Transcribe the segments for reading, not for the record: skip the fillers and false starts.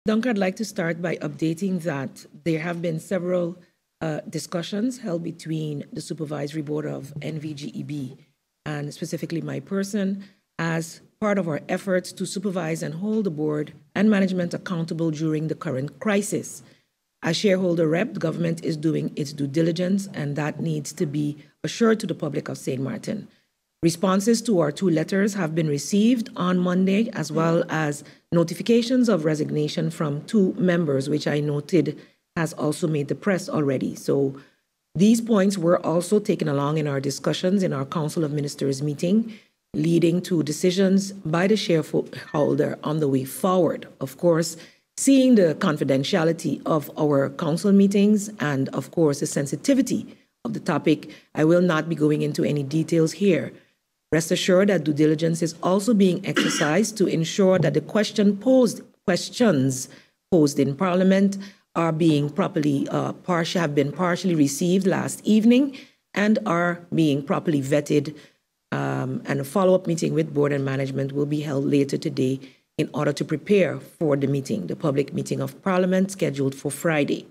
Duncan, I'd like to start by updating that there have been several discussions held between the Supervisory Board of NVGEB and specifically my person as part of our efforts to supervise and hold the board and management accountable during the current crisis. As shareholder rep, the government is doing its due diligence, and that needs to be assured to the public of St. Martin. Responses to our 2 letters have been received on Monday, as well as notifications of resignation from 2 members, which I noted has also made the press already. So these points were also taken along in our discussions in our Council of Ministers meeting, leading to decisions by the shareholder on the way forward. Of course, seeing the confidentiality of our council meetings and, of course, the sensitivity of the topic, I will not be going into any details here. Rest assured that due diligence is also being exercised to ensure that the questions posed in Parliament are being properly have been partially received last evening and are being properly vetted. And a follow-up meeting with board and management will be held later today in order to prepare for the meeting, the public meeting of Parliament scheduled for Friday.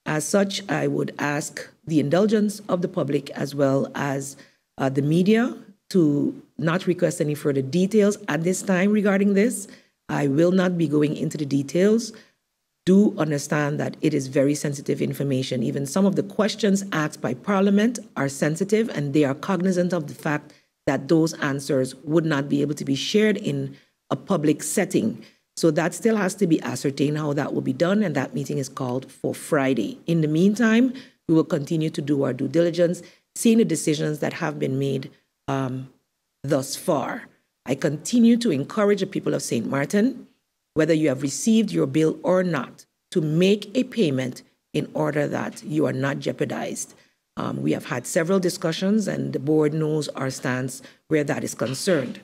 As such, I would ask the indulgence of the public as well as the media to not request any further details at this time regarding this. I will not be going into the details. Do understand that it is very sensitive information. Even some of the questions asked by Parliament are sensitive, and they are cognizant of the fact that those answers would not be able to be shared in a public setting. So that still has to be ascertained how that will be done, and that meeting is called for Friday. In the meantime, we will continue to do our due diligence, seeing the decisions that have been made thus far. I continue to encourage the people of St. Martin, whether you have received your bill or not, to make a payment in order that you are not jeopardized. We have had several discussions, and the board knows our stance where that is concerned.